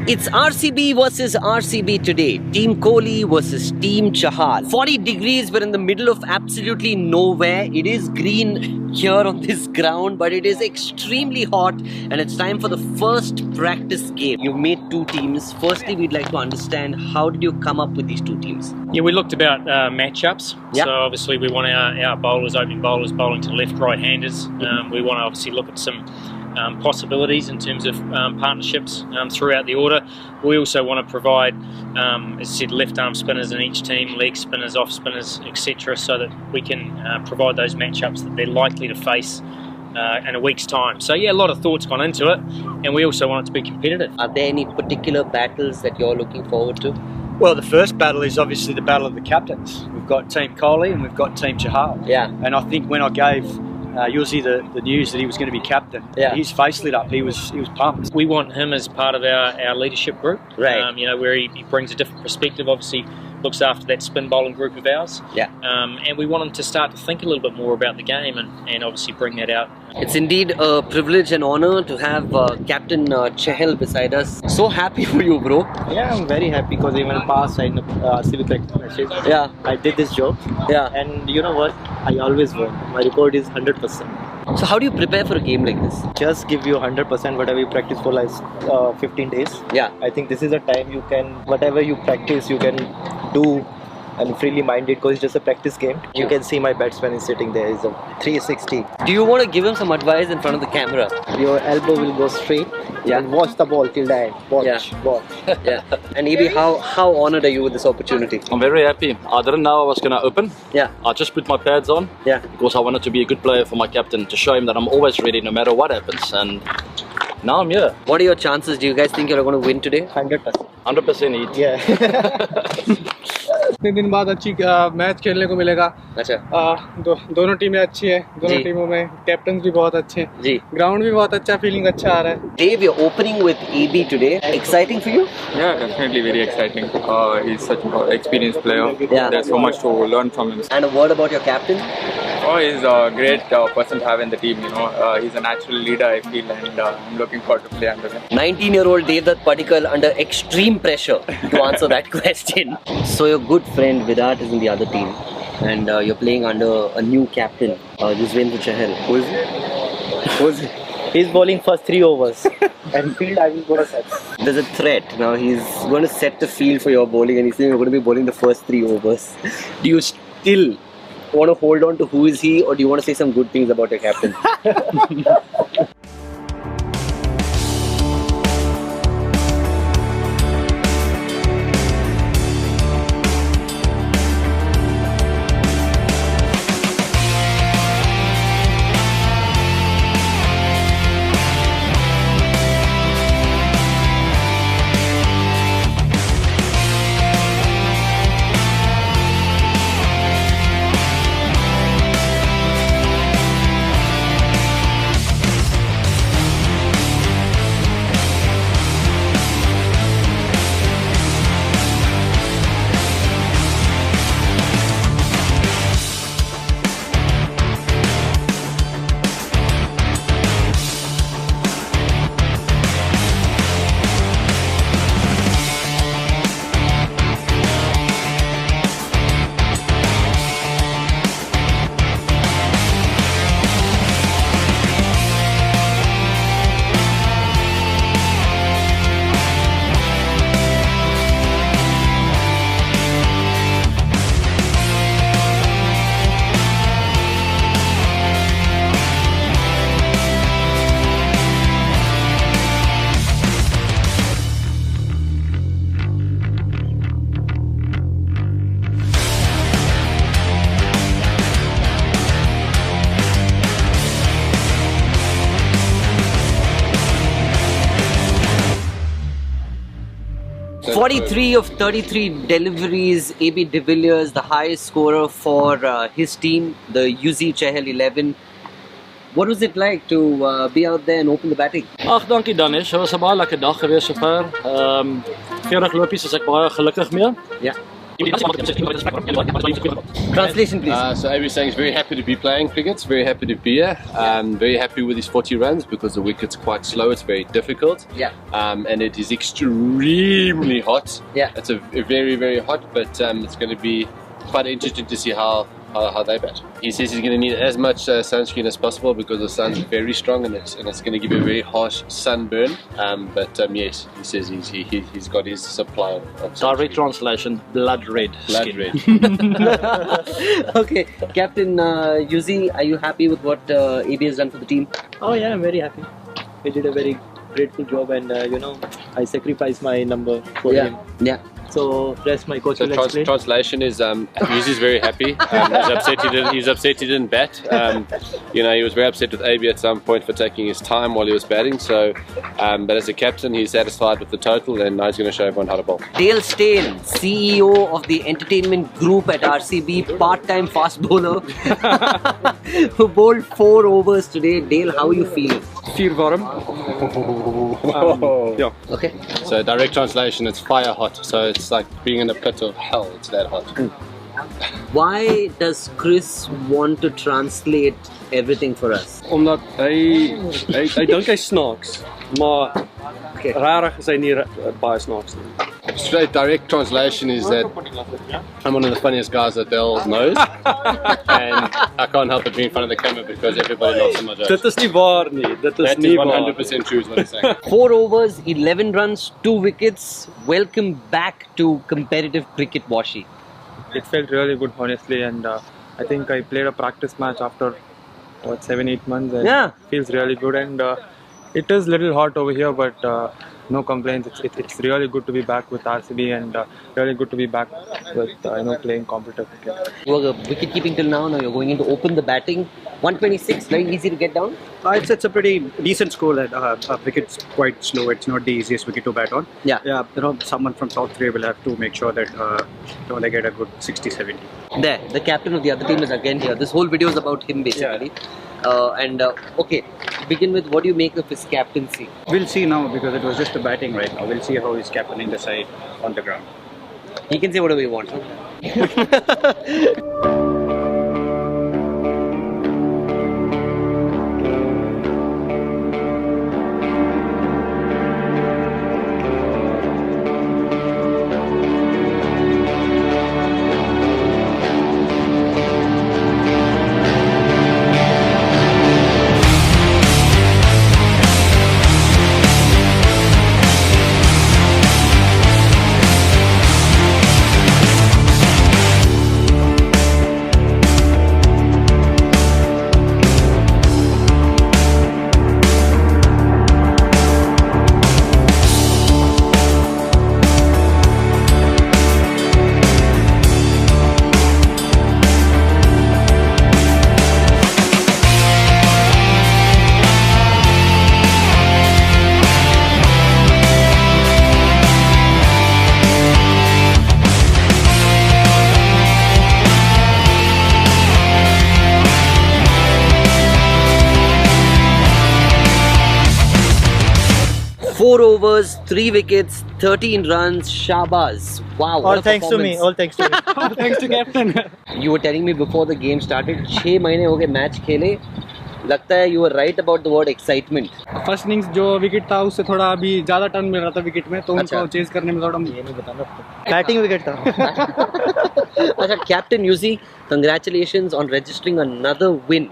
It's RCB versus RCB today. Team Kohli versus Team Chahal. 40 degrees, we're in the middle of absolutely nowhere. It is green here on this ground, but it is extremely hot and it's time for the first practice game. You've made two teams. Firstly, we'd like to understand, how did you come up with these two teams? Yeah, we looked about matchups. Yep. So obviously we want our bowlers, opening bowlers, bowling to left, right-handers. We want to obviously look at some possibilities in terms of partnerships throughout the order. We also want to provide, as I said, left arm spinners in each team, leg spinners, off spinners, etc., so that we can provide those matchups that they're likely to face in a week's time. So yeah, a lot of thought's gone into it, and we also want it to be competitive. Are there any particular battles that you're looking forward to? Well, the first battle is obviously the battle of the captains. We've got Team Kohli and we've got Team Chahal. Yeah. And I think when I gave Yuzi the news that he was going to be captain, his face lit up. He was pumped. We want him as part of our leadership group, right? You know, where he brings a different perspective. Obviously, looks after that spin bowling group of ours. Yeah. And we want him to start to think a little bit more about the game and obviously bring that out. It's indeed a privilege and honor to have Captain Chahal beside us. So happy for you, bro. Yeah, I'm very happy because even past I RCB practice matches. Yeah. I did this job. Yeah. And you know what? I always won. My record is 100%. So how do you prepare for a game like this? Just give you 100% whatever you practice for like 15 days. Yeah. I think this is a time you can, whatever you practice, you can do and freely minded because it's just a practice game. You can see my batsman is sitting there. It's a 360. Do you want to give him some advice in front of the camera? Your elbow will go straight. Yeah. And watch the ball till the end. Watch. Yeah. And Ebi, how honored are you with this opportunity? I'm very happy. I didn't know I was going to open. Yeah. I just put my pads on. Yeah. Because I wanted to be a good player for my captain, to show him that I'm always ready no matter what happens. And now I'm here. What are your chances? Do you guys think you're going to win today? 100%. 100% each. Yeah. इतने दिन बाद अच्छी match खेलने को मिलेगा। अच्छा। दोनों टीमें अच्छी है, दोनों टीमों में कैप्टन भी बहुत अच्छे हैं। जी। ग्राउंड भी बहुत अच्छा, फीलिंग अच्छा आ रहा है। Dave, you're opening with AB today. Exciting for you? Yeah, definitely very exciting. He's such an experienced player. Yeah. There's so much to learn from him. And a word about your captain? Oh, he's a great person to have in the team. You know, he's a natural leader, I feel, and I'm looking forward to play under him. 19-year-old Devdutt Padikkal under extreme pressure to answer that question. So your good friend Virat is in the other team, and you're playing under a new captain, Yuzvendra Chahal. Who is he? Who is he? He's bowling first 3 overs. And field I will go to set. There's a threat. Now he's going to set the field for your bowling, and he's saying you're going to be bowling the first 3 overs. Do you still want to hold on to who is he, or do you want to say some good things about your captain? 43 of 33 deliveries. AB de Villiers, the highest scorer for his team, the UZ Chahal 11. What was it like to be out there and open the batting? Ag, dankie Danish. Dit was 'n baie lekker dag geweest sover. 40 lopies is ek baie gelukkig mee. Ja. Translation, please. So AB saying he's very happy to be playing cricket, very happy to be here, very happy with his 40 runs because the wicket's quite slow, it's very difficult. Yeah. And it is extremely hot. Yeah. It's a very, very hot, but it's going to be quite interesting to see how they bat. He says he's going to need as much sunscreen as possible because the sun's very strong and it's going to give you a very harsh sunburn. But yes, he says he's got his supply of Direct translation: blood red. blood skin. red. Okay, Captain Yuzi, are you happy with what AB has done for the team? Oh yeah, I'm very happy. He did a very grateful job, and I sacrificed my number for him. Yeah. So rest my coach So will explain. translation is Yuzi's very happy. He's upset he didn't bat. He was very upset with AB at some point for taking his time while he was batting. So, but as a captain, he's satisfied with the total, and now he's going to show everyone how to bowl. Dale Steyn, CEO of the entertainment group at RCB, part-time fast bowler, who bowled 4 overs today. Dale, how are you feeling? Feel warm. Yeah. Okay. So direct translation, it's fire hot. So it's like being in a pit of hell. It's that hot. Why does Chris want to translate everything for us? Omdat hy dink hy snaaks, maar rarig is hy nie baie snaaks nie. Straight direct translation is that I'm one of the funniest guys that Dale knows, and I can't help but be in front of the camera because everybody laughs at my jokes. Dit is nie waar nie. Dit is That nie is waar. 100% true is what he's saying. 4 overs, 11 runs, 2 wickets. Welcome back to competitive cricket, Washi. It felt really good, honestly, and I think I played a practice match after 7-8 months. And Yeah. feels really good, and it is a little hot over here, but no complaints. It's really good to be back with RCB, and really good to be back with playing competitive cricket. You were wicket keeping till now. Now you're going in to open the batting. 126, very easy to get down. It's a pretty decent score. Wicket's quite slow. It's not the easiest wicket to bat on. Yeah. Someone from South Korea will have to make sure that they get a good 60-70. There, the captain of the other team is again here. This whole video is about him basically. Okay, to begin with, what do you make of his captaincy? We'll see now because it was just the batting right now. We'll see how he's captaining the side on the ground. He can say whatever he wants. Four overs, 3 wickets, 13 runs, Shabaz. Wow, what All a thanks to me. performance. All thanks to me. Thanks to captain. You were telling me before the game started, 6 महीने हो गए match खेले. लगता है you were right about the word excitement. First innings जो wicket था उससे थोड़ा अभी ज़्यादा टर्न मिल रहा था विकेट में, तो अच्छा. उनको चेज करने में थोड़ा बैटिंग विकेट था. Acha, Captain Yuzi, congratulations on registering another win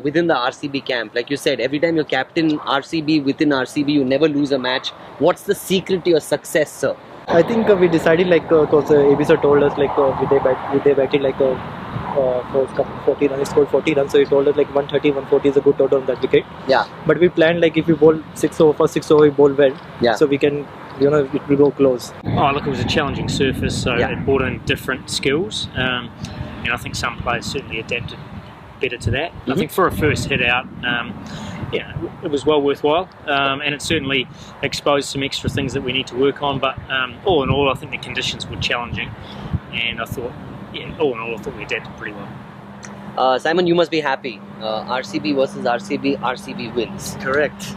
within the RCB camp. Like you said, every time you captain RCB within RCB, you never lose a match. What's the secret to your success, sir? I think we decided because AB sir told us they batted for 40 runs, scored 40 runs, so he told us 130, 140 is a good total on that wicket. Yeah. But we planned if we bowl 6 over, first 6 over we bowl well, Yeah. so we can, it will go close. Oh, look, it was a challenging surface, so Yeah. it brought in different skills. And I think some players certainly adapted better to that. I think for a first hit out, it was well worthwhile, and it certainly exposed some extra things that we need to work on. But all in all, I think the conditions were challenging, and I thought, all in all, I thought we adapted pretty well. Simon, you must be happy. RCB versus RCB, RCB wins. Correct.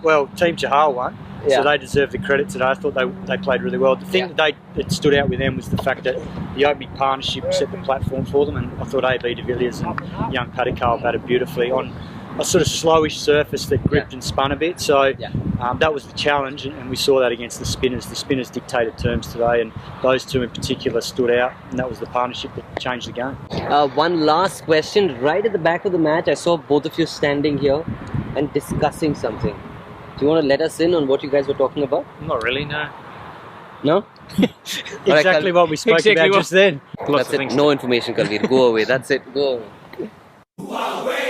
Well, Team Chahal won. So they deserve the credit today. I thought they played really well. The thing that stood out with them was the fact that the opening partnership set the platform for them, and I thought AB de Villiers and young Padikal batted beautifully on a sort of slowish surface that gripped and spun a bit. So that was the challenge, and we saw that against the spinners. The spinners dictated terms today, and those two in particular stood out, and that was the partnership that changed the game. One last question. Right at the back of the match, I saw both of you standing here and discussing something. Do you want to let us in on what you guys were talking about? Not really, no. No? Exactly what we spoke about just then. That's it. No information, Kalveer. Go away. That's it. Go away.